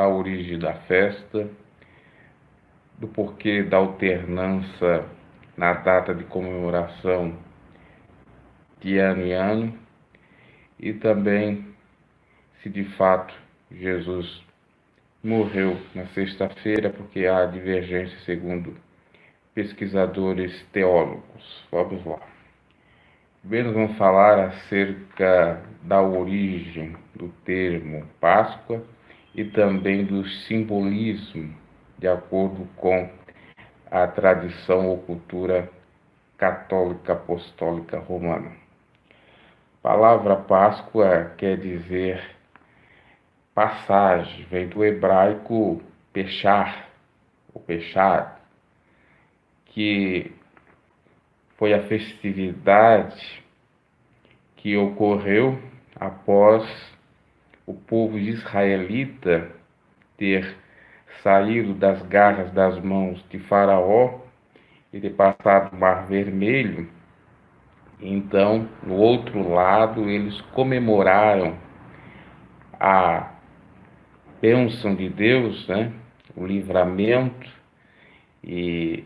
da origem da festa, do porquê da alternância na data de comemoração de ano em ano, e também se de fato Jesus morreu na sexta-feira, porque há divergência segundo pesquisadores teólogos. Vamos lá. Primeiro vamos falar acerca da origem do termo Páscoa e também do simbolismo, de acordo com a tradição ou cultura católica apostólica romana. A palavra Páscoa quer dizer passagem, vem do hebraico pechar, ou pechar, que foi a festividade que ocorreu após o povo israelita ter saído das garras das mãos de Faraó e ter passado o Mar Vermelho. Então, no outro lado, eles comemoraram a bênção de Deus, né? O livramento, e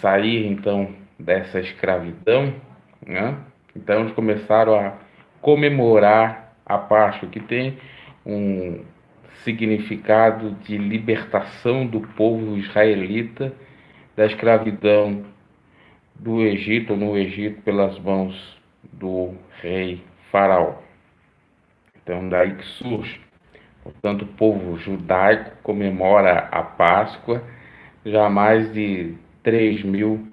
sair então dessa escravidão, né? Então eles começaram a comemorar a Páscoa, que tem um significado de libertação do povo israelita da escravidão do Egito, ou no Egito, pelas mãos do rei Faraó. Então daí que surge. Portanto, o povo judaico comemora a Páscoa já há mais de 3.000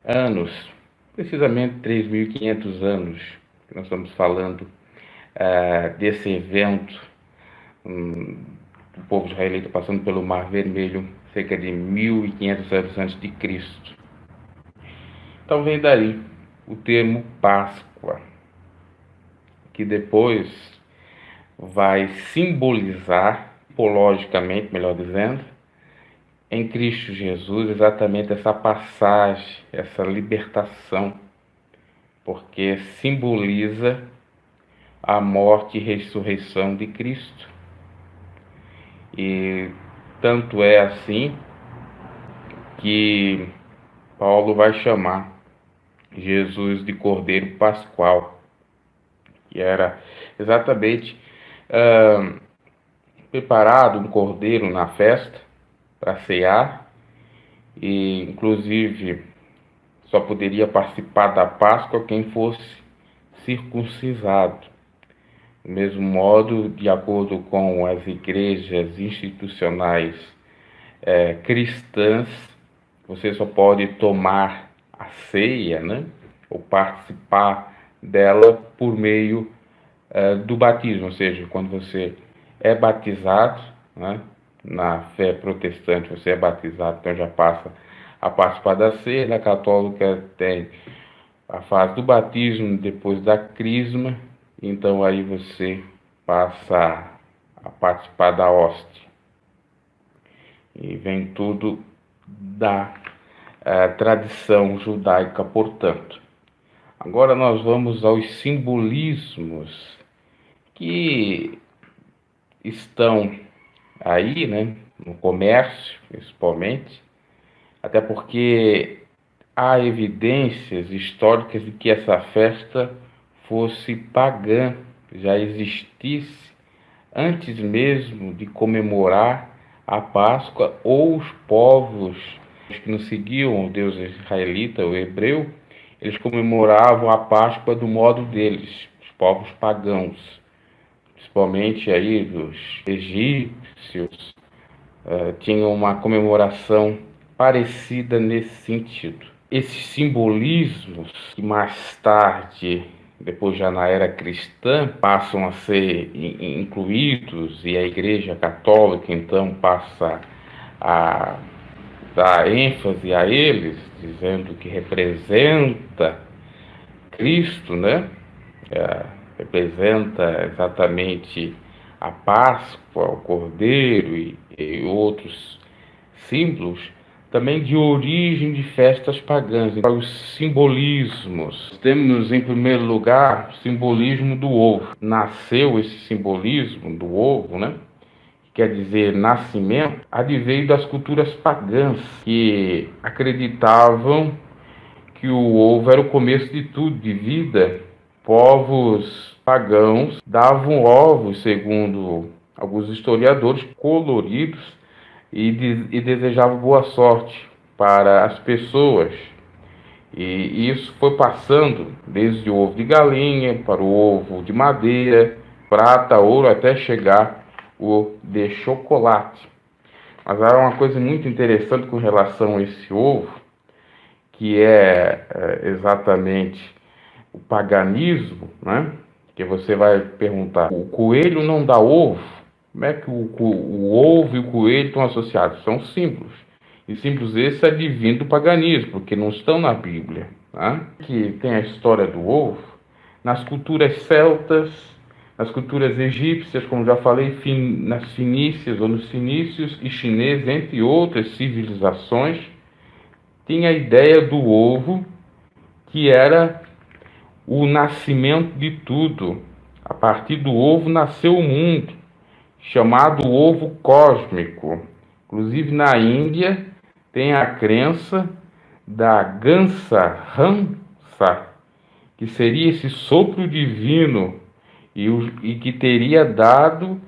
anos, precisamente 3.500 anos, que nós estamos falando desse evento do povo israelita passando pelo Mar Vermelho, cerca de 1.500 anos antes de Cristo. Então vem daí o termo Páscoa, que depois vai simbolizar, tipologicamente, melhor dizendo, em Cristo Jesus, exatamente essa passagem, essa libertação, porque simboliza a morte e ressurreição de Cristo. E tanto é assim que Paulo vai chamar Jesus de Cordeiro Pascual, que era exatamente preparado um cordeiro na festa para cear, e inclusive só poderia participar da Páscoa quem fosse circuncisado. Do mesmo modo, de acordo com as igrejas institucionais cristãs, você só pode tomar a ceia, né, ou participar dela por meio do batismo, ou seja, quando você é batizado, né, na fé protestante você é batizado, então já passa a participar da ceia. Na católica tem a fase do batismo, depois da crisma, então aí você passa a participar da hóstia. E vem tudo da tradição judaica, portanto. Agora nós vamos aos simbolismos que estão aí, né, no comércio, principalmente, até porque há evidências históricas de que essa festa fosse pagã, já existisse antes mesmo de comemorar a Páscoa, ou os povos que não seguiam o Deus israelita, o hebreu, eles comemoravam a Páscoa do modo deles, os povos pagãos, principalmente aí dos egípcios, tinham uma comemoração parecida nesse sentido. Esses simbolismos, que mais tarde, depois já na era cristã, passam a ser incluídos, e a Igreja Católica então passa a dar ênfase a eles, dizendo que representa Cristo, né? Representa exatamente a Páscoa, o Cordeiro e outros símbolos, também de origem de festas pagãs. Então, os simbolismos. Temos, em primeiro lugar, o simbolismo do ovo. Nasceu esse simbolismo do ovo, né? Que quer dizer nascimento, adveio das culturas pagãs, que acreditavam que o ovo era o começo de tudo, de vida. Povos pagãos davam ovos, segundo alguns historiadores, coloridos e desejavam boa sorte para as pessoas. E isso foi passando desde o ovo de galinha para o ovo de madeira, prata, ouro, até chegar o de chocolate. Mas há uma coisa muito interessante com relação a esse ovo, que é exatamente o paganismo, né? Que você vai perguntar, o coelho não dá ovo? Como é que o ovo e o coelho estão associados? São símbolos. E símbolos esses advêm do paganismo, porque não estão na Bíblia. Tá? Que tem a história do ovo, nas culturas celtas, nas culturas egípcias, como já falei, nas fenícias ou nos fenícios e chineses, entre outras civilizações, tinha a ideia do ovo, que era o nascimento de tudo. A partir do ovo nasceu o mundo, chamado ovo cósmico. Inclusive na Índia tem a crença da Gansa Ramsa, que seria esse sopro divino e que teria dado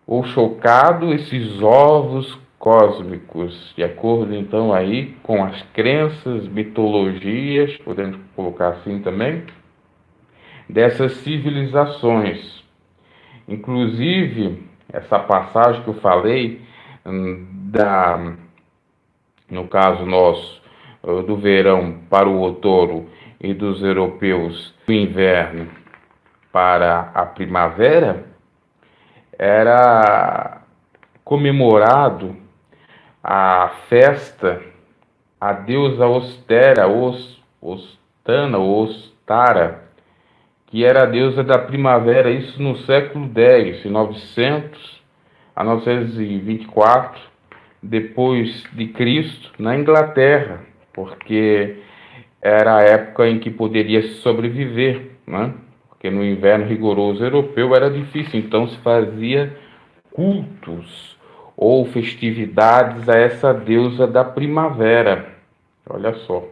ou chocado esses ovos cósmicos, de acordo então aí com as crenças, mitologias, podemos colocar assim também, dessas civilizações. Inclusive, essa passagem que eu falei, no caso nosso, do verão para o outono e dos europeus do inverno para a primavera, era comemorado a festa a deusa Ostera, Ostana, Ostara, que era a deusa da primavera, isso no século X, de 900 a 924 depois de Cristo, na Inglaterra, porque era a época em que poderia se sobreviver, né? Porque no inverno rigoroso europeu era difícil, então se fazia cultos ou festividades a essa deusa da primavera. Olha só.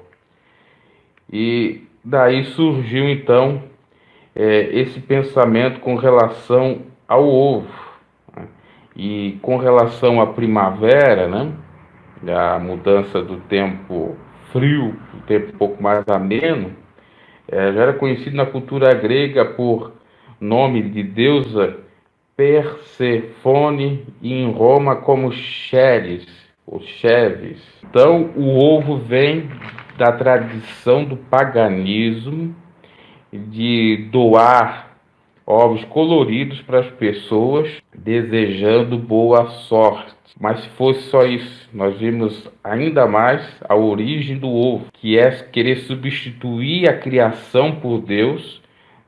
E daí surgiu então esse pensamento com relação ao ovo, né? E com relação à primavera, né? A mudança do tempo frio, o tempo um pouco mais ameno, já era conhecido na cultura grega por nome de deusa Persefone e em Roma como Ceres, ou Cheves. Então, o ovo vem da tradição do paganismo de doar ovos coloridos para as pessoas, desejando boa sorte. Mas se fosse só isso, nós vimos ainda mais a origem do ovo, que é querer substituir a criação por Deus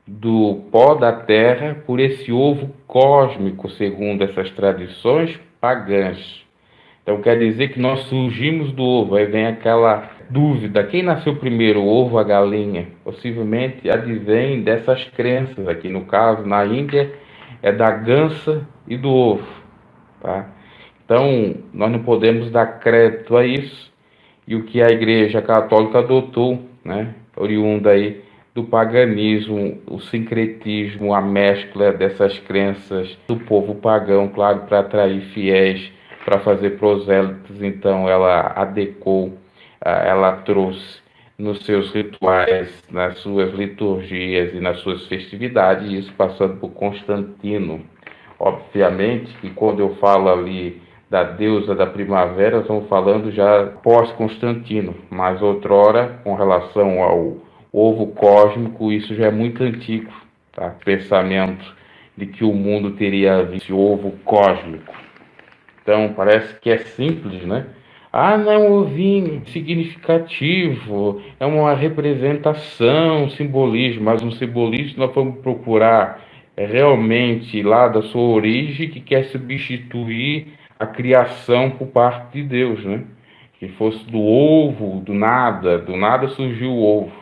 do pó da terra por esse ovo cósmico, segundo essas tradições pagãs. Então quer dizer que nós surgimos do ovo. Aí vem aquela dúvida: quem nasceu primeiro, o ovo ou a galinha? Possivelmente advém dessas crenças. Aqui no caso, na Índia, é da gansa e do ovo, tá? Então nós não podemos dar crédito a isso. E o que a Igreja Católica adotou, né, oriunda aí do paganismo, o sincretismo, a mescla dessas crenças do povo pagão, claro, para atrair fiéis, para fazer prosélitos. Então ela adequou, ela trouxe nos seus rituais, nas suas liturgias e nas suas festividades, isso passando por Constantino. Obviamente que quando eu falo ali da deusa da primavera, estamos falando já pós-Constantino, mas outrora, com relação ao ovo cósmico, isso já é muito antigo, tá? O pensamento de que o mundo teria esse ovo cósmico. Então, parece que é simples, né? Ah, não é um ovinho significativo, é uma representação, um simbolismo, mas um simbolismo nós vamos procurar realmente lá da sua origem, que quer substituir a criação por parte de Deus, né? Que fosse do ovo, do nada surgiu o ovo,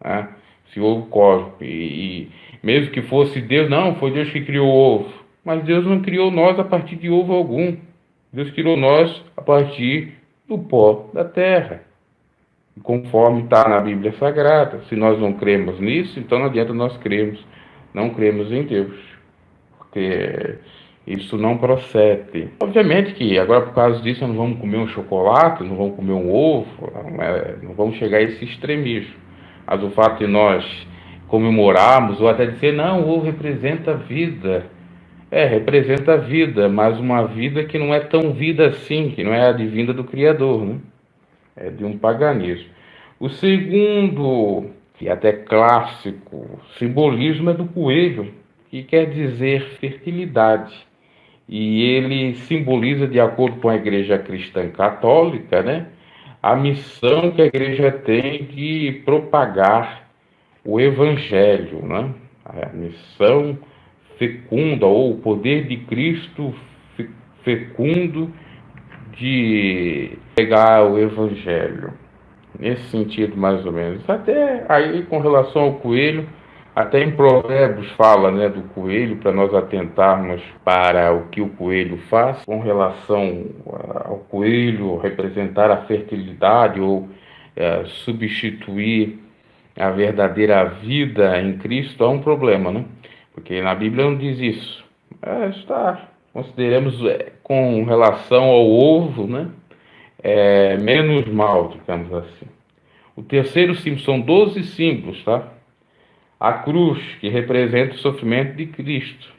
né? Esse ovo cósmico, e mesmo que fosse Deus, não, foi Deus que criou o ovo. Mas Deus não criou nós a partir de ovo algum. Deus criou nós a partir do pó da terra, conforme está na Bíblia Sagrada. Se nós não cremos nisso, então não adianta nós não cremos em Deus, porque isso não procede. Obviamente que agora, por causa disso, não vamos comer um chocolate, não vamos comer um ovo, não vamos chegar a esse extremismo. Mas o fato de nós comemorarmos, ou até dizer, não, o ovo representa a vida. Representa a vida, mas uma vida que não é tão vida assim, que não é a divina do Criador, né? É de um paganismo. O segundo, que é até clássico, simbolismo é do coelho, que quer dizer fertilidade. E ele simboliza, de acordo com a Igreja Cristã Católica, né, a missão que a Igreja tem de propagar o Evangelho, né? A missão fecunda, ou o poder de Cristo fecundo de pegar o Evangelho. Nesse sentido, mais ou menos. Até aí, com relação ao coelho, até em Provérbios fala, né, do coelho, para nós atentarmos para o que o coelho faz. Com relação ao coelho representar a fertilidade ou substituir a verdadeira vida em Cristo, há um problema, né? Porque na Bíblia não diz isso. Consideremos com relação ao ovo, né? Menos mal, digamos assim. O terceiro símbolo, são 12 símbolos, tá? A cruz, que representa o sofrimento de Cristo.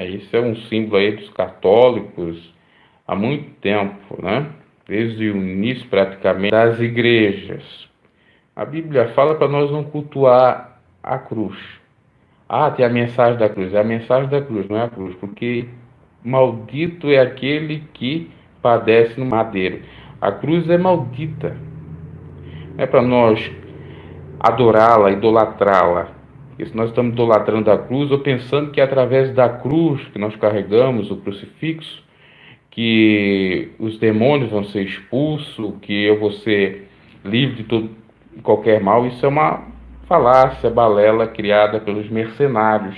Isso é um símbolo aí dos católicos há muito tempo, né? Desde o início, praticamente, das igrejas. A Bíblia fala para nós não cultuar a cruz. Tem a mensagem da cruz. É a mensagem da cruz, não é a cruz. Porque maldito é aquele que padece no madeiro. A cruz é maldita. Não é para nós adorá-la, idolatrá-la. Porque se nós estamos idolatrando a cruz, ou pensando que é através da cruz que nós carregamos, o crucifixo, que os demônios vão ser expulsos, que eu vou ser livre de qualquer mal, isso é uma falácia, balela criada pelos mercenários,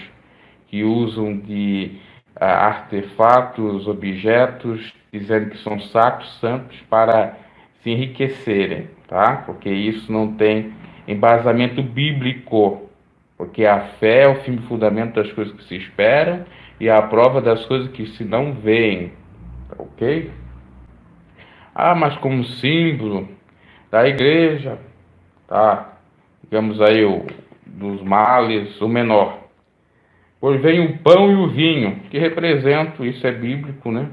que usam de artefatos, objetos, dizendo que são sacros, santos, para se enriquecerem, tá? Porque isso não tem embasamento bíblico, porque a fé é o firme fundamento das coisas que se esperam e a prova das coisas que se não veem, ok? Mas como símbolo da igreja, tá? Digamos aí, dos males, o menor. Pois vem o pão e o vinho, que representam, isso é bíblico, né?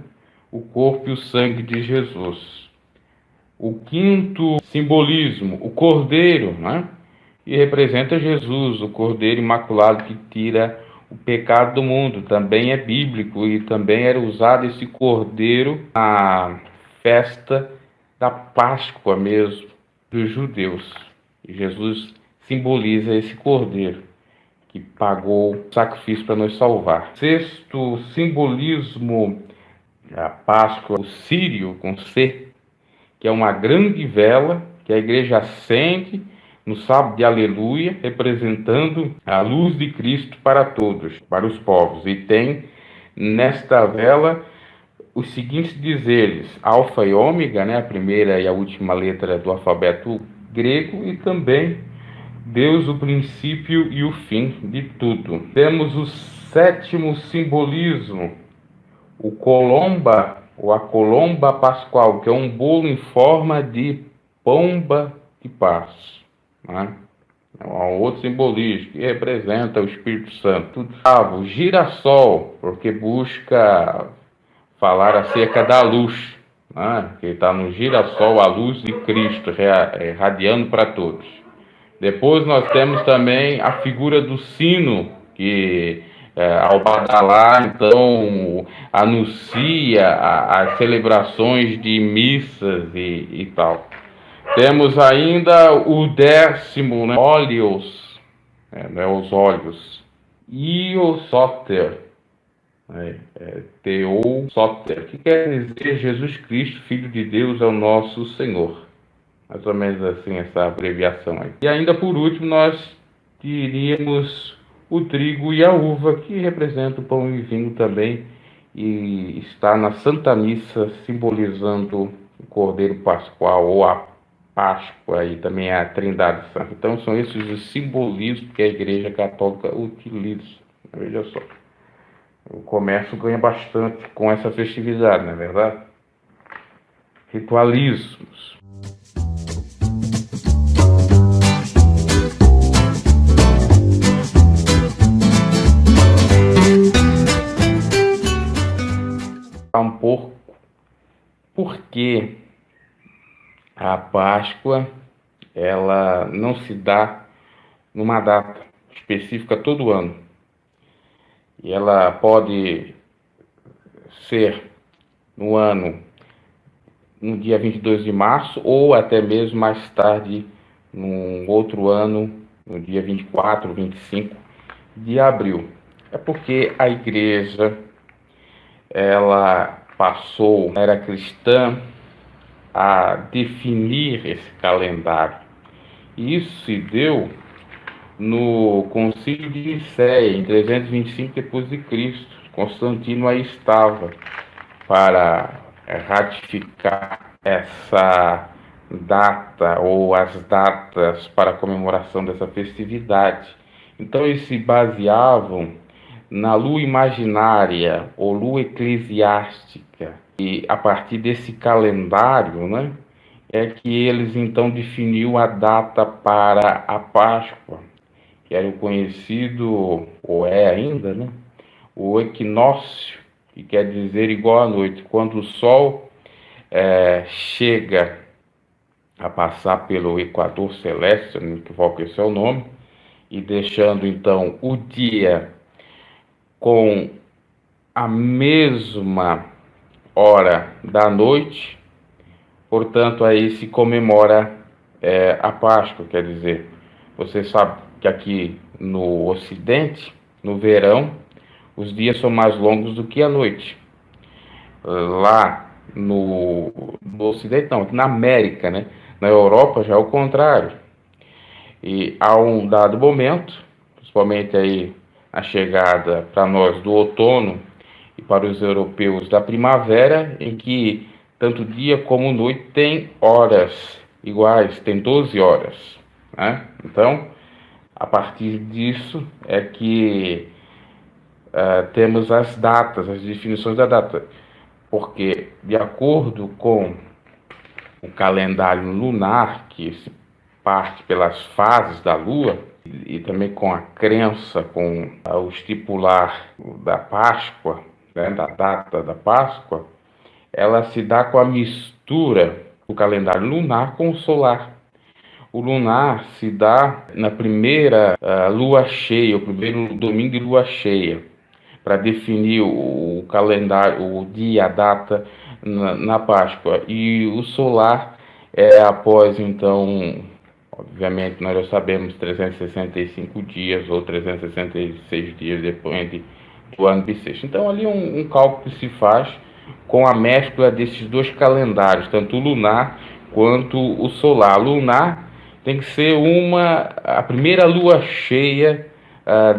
O corpo e o sangue de Jesus. O quinto simbolismo, o cordeiro, né? Que representa Jesus, o cordeiro imaculado que tira o pecado do mundo. Também é bíblico e também era usado esse cordeiro na festa da Páscoa mesmo, dos judeus. E Jesus simboliza esse cordeiro que pagou o sacrifício para nos salvar. Sexto simbolismo da Páscoa, o círio com C, que é uma grande vela que a igreja acende no sábado de Aleluia, representando a luz de Cristo para todos, para os povos. E tem nesta vela os seguintes dizeres: Alfa e Ômega, né, a primeira e a última letra do alfabeto grego, e também Deus, o princípio e o fim de tudo. Temos o sétimo simbolismo, o colomba, ou a colomba pascual, que é um bolo em forma de pomba de paz, né? É um outro simbolismo que representa o Espírito Santo. O girassol, porque busca falar acerca da luz, né? Que está no girassol, a luz de Cristo, radiando para todos. Depois nós temos também a figura do sino, que ao badalar, então, anuncia as celebrações de missas e tal. Temos ainda o décimo, né? Óleos, os óleos. Iosoter, Teosoter, que quer dizer Jesus Cristo, Filho de Deus, é o nosso Senhor. Mais ou menos assim, essa abreviação aí. E ainda por último, nós diríamos o trigo e a uva, que representam o pão e vinho também, e está na Santa Missa simbolizando o Cordeiro Pascual ou a Páscoa e também a Trindade Santa. Então são esses os simbolismos que a Igreja Católica utiliza. Veja só, o comércio ganha bastante com essa festividade, não é verdade? Ritualismos. Um pouco porque a Páscoa ela não se dá numa data específica todo ano. E ela pode ser no dia 22 de março, ou até mesmo mais tarde, num outro ano, no dia 24, 25 de abril. É porque a igreja, ela passou, era cristã, a definir esse calendário. E isso se deu no Concílio de Nicéia, em 325 depois de Cristo. Constantino aí estava para ratificar essa data ou as datas para a comemoração dessa festividade. Então eles se baseavam na lua imaginária ou lua eclesiástica. E a partir desse calendário, né, é que eles então definiu a data para a Páscoa, que era o conhecido, ou é ainda, né, o equinócio, que quer dizer igual à noite, quando o Sol chega a passar pelo Equador Celeste, se não me equivoco, esse é o nome, e deixando então o dia com a mesma hora da noite, portanto aí se comemora a Páscoa. Quer dizer, você sabe que aqui no Ocidente, no verão, os dias são mais longos do que a noite. Lá no Ocidente, não, aqui na América, né? Na Europa já é o contrário. E há um dado momento, principalmente aí a chegada para nós do outono e para os europeus da primavera, em que tanto dia como noite tem horas iguais, tem 12 horas, né? Então, a partir disso é que temos as datas, as definições da data, porque de acordo com o calendário lunar, que se parte pelas fases da Lua, e também com a crença, com o estipular da Páscoa, né, da data da Páscoa, ela se dá com a mistura do calendário lunar com o solar. O lunar se dá na primeira lua cheia, o primeiro domingo de lua cheia, para definir o calendário, o dia, a data na Páscoa. E o solar é após, então, obviamente, nós já sabemos, 365 dias ou 366 dias, depende do ano bissexto. Então, ali um cálculo que se faz com a mescla desses dois calendários, tanto o lunar quanto o solar. Lunar tem que ser a primeira lua cheia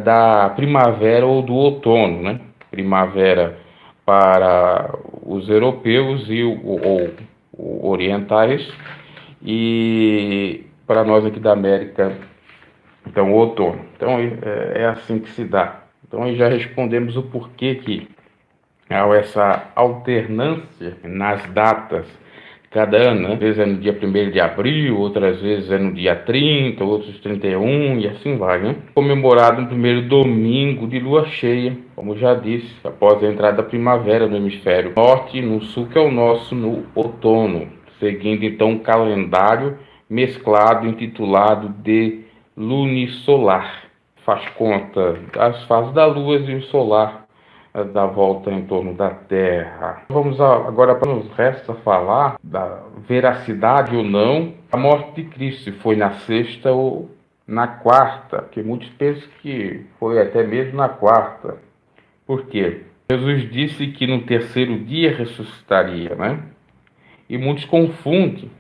da primavera ou do outono, né? Primavera para os europeus ou orientais, e para nós aqui da América, então, o outono. Então, é assim que se dá. Então, aí já respondemos o porquê que há essa alternância nas datas cada ano, né? Às vezes é no dia 1º de abril, outras vezes é no dia 30, outros 31, e assim vai, né? Comemorado no primeiro domingo de lua cheia, como já disse, após a entrada da primavera no hemisfério norte e no sul, que é o nosso, no outono, seguindo então um calendário mesclado, intitulado de lunisolar. Faz conta das fases da lua e o solar da volta em torno da Terra. Vamos agora para nos resta falar da veracidade ou não da morte de Cristo, se foi na sexta ou na quarta, porque muitos pensam que foi até mesmo na quarta. Por quê? Jesus disse que no terceiro dia ressuscitaria, né? E muitos confundem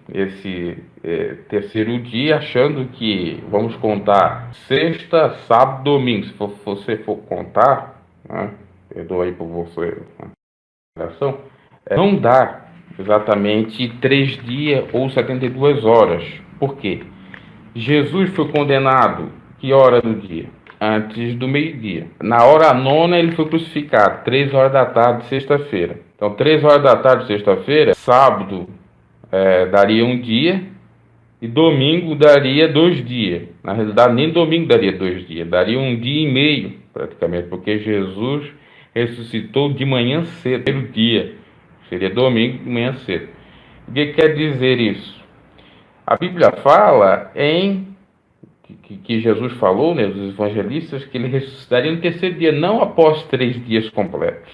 terceiro dia, achando que vamos contar sexta, sábado, domingo. Se você for contar, né, perdoa aí por você, não dá exatamente 3 dias ou 72 horas. Por quê? Jesus foi condenado que hora do dia? Antes do meio-dia. Na hora nona ele foi crucificado, 3 horas da tarde, sexta-feira. Então, 3 horas da tarde, sexta-feira, sábado daria um dia e domingo daria 2 dias. Na realidade, nem domingo daria 2 dias, daria um dia e meio, praticamente, porque Jesus ressuscitou de manhã cedo, primeiro dia. Seria domingo de manhã cedo. O que quer dizer isso? A Bíblia fala que Jesus falou, né, dos evangelistas, que ele ressuscitaria no terceiro dia, não após 3 dias completos.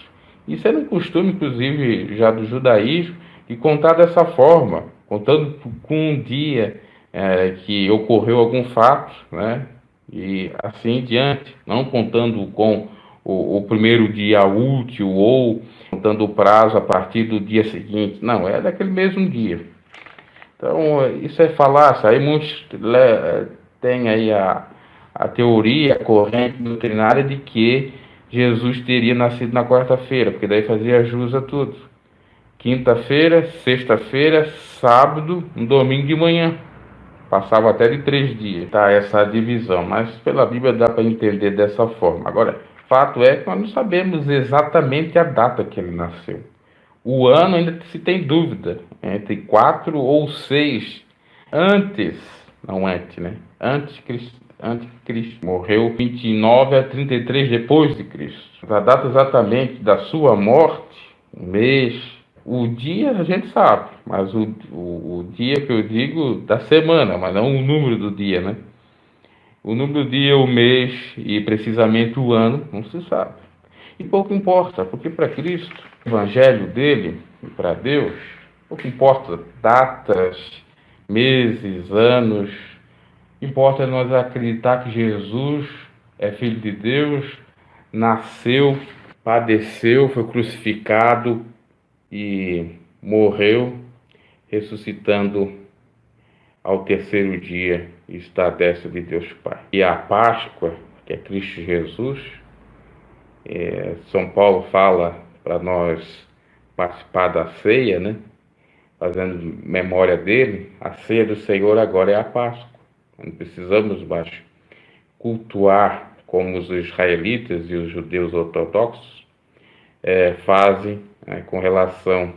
Isso era um costume, inclusive, já do judaísmo, de contar dessa forma, contando com um dia que ocorreu algum fato, né, e assim diante, não contando com o primeiro dia útil ou contando o prazo a partir do dia seguinte. Não, é daquele mesmo dia. Então, isso é falácia. Aí muitos têm aí a teoria, a corrente doutrinária de que Jesus teria nascido na quarta-feira, porque daí fazia jus a tudo. Quinta-feira, sexta-feira, sábado, um domingo de manhã. Passava até de 3 dias, tá? Essa divisão, mas pela Bíblia dá para entender dessa forma. Agora, fato é que nós não sabemos exatamente a data que ele nasceu. O ano ainda se tem dúvida, entre 4 ou 6 antes, não antes, né? Antes de Cristo. Morreu 29 a 33 depois de Cristo. A data exatamente da sua morte, o mês, o dia a gente sabe, mas o dia que eu digo da semana, mas não o número do dia, né? O número do dia, o mês e precisamente o ano não se sabe. E pouco importa, porque para Cristo, o evangelho dele e para Deus, pouco importa datas, meses, anos. Importa nós acreditar que Jesus é Filho de Deus, nasceu, padeceu, foi crucificado e morreu, ressuscitando ao terceiro dia, está à destra de Deus Pai. E a Páscoa, que é Cristo Jesus, São Paulo fala para nós participar da ceia, né? Fazendo memória dele. A ceia do Senhor agora é a Páscoa. Não precisamos mais cultuar como os israelitas e os judeus ortodoxos fazem com relação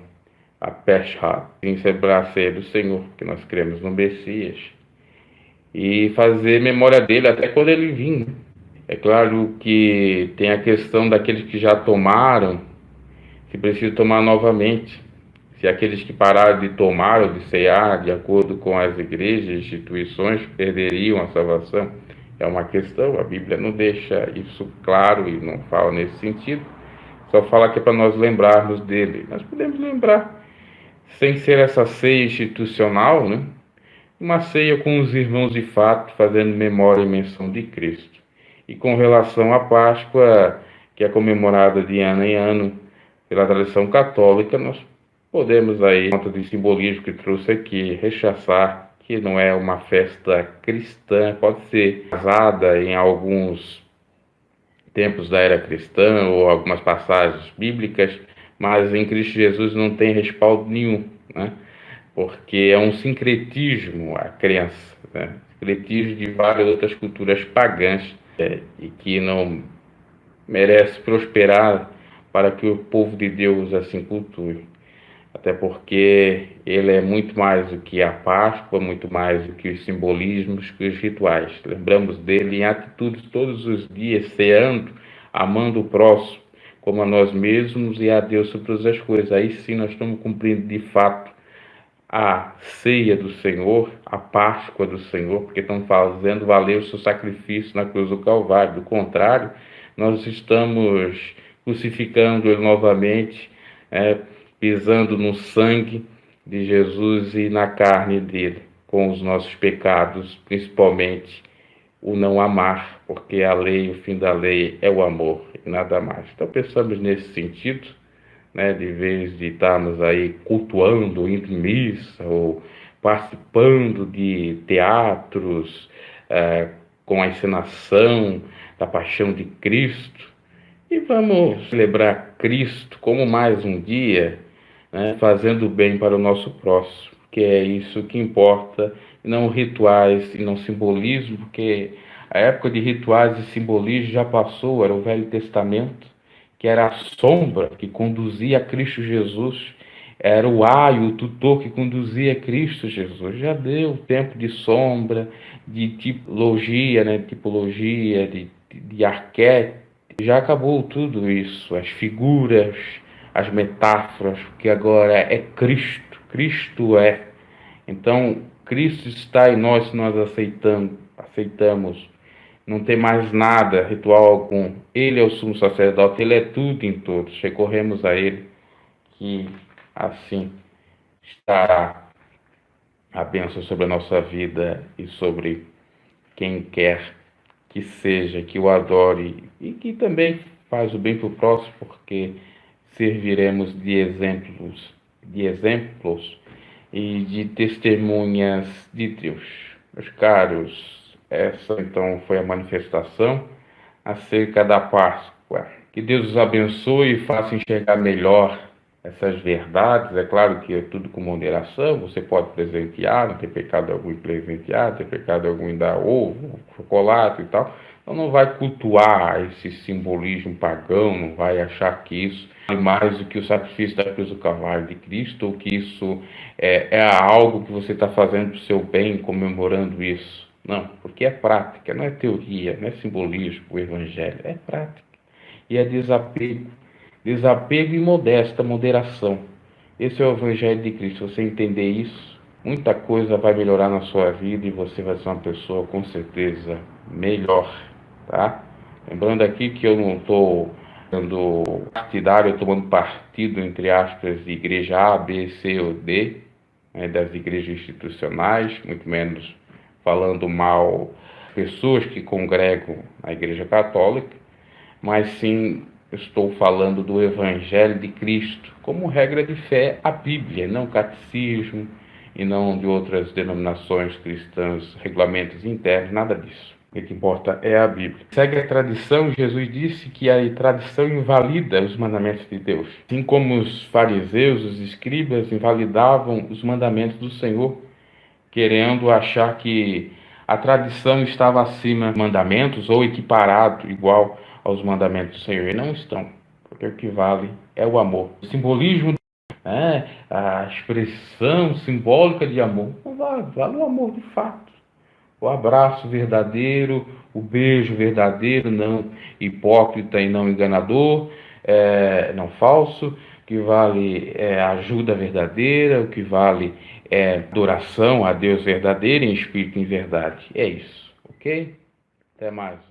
a Pesach, em celebrar a ceia do Senhor, que nós cremos no Messias, e fazer memória dele até quando ele vir. É claro que tem a questão daqueles que já tomaram, se precisam tomar novamente. Se aqueles que pararam de tomar ou de cear, de acordo com as igrejas e instituições, perderiam a salvação, é uma questão. A Bíblia não deixa isso claro e não fala nesse sentido. Só fala que é para nós lembrarmos dele. Nós podemos lembrar, sem ser essa ceia institucional, né? Uma ceia com os irmãos de fato, fazendo memória e menção de Cristo. E com relação à Páscoa, que é comemorada de ano em ano pela tradição católica, nós podemos aí, por conta do simbolismo que trouxe aqui, rechaçar que não é uma festa cristã, pode ser usada em alguns tempos da era cristã ou algumas passagens bíblicas, mas em Cristo Jesus não tem respaldo nenhum, né? Porque é um sincretismo a crença, né? Sincretismo de várias outras culturas pagãs e que não merece prosperar para que o povo de Deus assim cultue. Até porque ele é muito mais do que a Páscoa, muito mais do que os simbolismos, que os rituais. Lembramos dele em atitudes todos os dias, ceando, amando o próximo, como a nós mesmos e a Deus sobre todas as coisas. Aí sim nós estamos cumprindo de fato a ceia do Senhor, a Páscoa do Senhor, porque estamos fazendo valer o seu sacrifício na cruz do Calvário. Do contrário, nós estamos crucificando ele novamente, pisando no sangue de Jesus e na carne dele, com os nossos pecados, principalmente o não amar, porque a lei, o fim da lei é o amor e nada mais. Então pensamos nesse sentido, né, de vez de estarmos aí cultuando, indo em missa ou participando de teatros, com a encenação da Paixão de Cristo. E vamos celebrar Cristo como mais um dia, né, fazendo bem para o nosso próximo, que é isso que importa, e não rituais e não simbolismo, porque a época de rituais e simbolismo já passou, era o Velho Testamento, que era a sombra que conduzia a Cristo Jesus, era o aio, o tutor que conduzia a Cristo Jesus. Já deu tempo de sombra, de tipologia, né, de arquétipo. Já acabou tudo isso, as figuras, as metáforas, que agora é Cristo. Cristo é. Então, Cristo está em nós se nós aceitamos. Não tem mais nada, ritual algum. Ele é o sumo sacerdote, ele é tudo em todos. Recorremos a ele, que assim estará a bênção sobre a nossa vida e sobre quem quer que seja, que o adore e que também faz o bem para o próximo, porque serviremos de exemplos e de testemunhas de Deus. Meus caros, essa então foi a manifestação acerca da Páscoa. Que Deus os abençoe e faça enxergar melhor essas verdades. É claro que é tudo com moderação, você pode presentear, não tem pecado algum em presentear, não tem pecado algum em dar ovo, chocolate e tal. Então não vai cultuar esse simbolismo pagão, não vai achar que isso é mais do que o sacrifício da cruz do Calvário de Cristo, ou que isso é algo que você está fazendo para o seu bem, comemorando isso. Não, porque é prática, não é teoria, não é simbolismo, o Evangelho, é prática. E é desapego e moderação. Esse é o Evangelho de Cristo. Se você entender isso, muita coisa vai melhorar na sua vida e você vai ser uma pessoa com certeza melhor, tá? Lembrando aqui que eu não estou sendo partidário, eu tomando partido, entre aspas, de igreja A, B, C ou D, né, das igrejas institucionais, muito menos falando mal pessoas que congregam na Igreja Católica, mas sim estou falando do Evangelho de Cristo como regra de fé, a Bíblia, não catecismo e não de outras denominações cristãs, regulamentos internos, nada disso. O que importa é a Bíblia. Segue a tradição, Jesus disse que a tradição invalida os mandamentos de Deus. Assim como os fariseus, os escribas invalidavam os mandamentos do Senhor, querendo achar que a tradição estava acima dos mandamentos ou equiparado, igual aos mandamentos do Senhor. E não estão, porque o que vale é o amor. O simbolismo, a expressão simbólica de amor, não vale o amor de fato. O abraço verdadeiro, o beijo verdadeiro, não hipócrita e não enganador, não falso. O que vale é a ajuda verdadeira, o que vale é adoração a Deus verdadeiro em espírito e em verdade. É isso, ok? Até mais.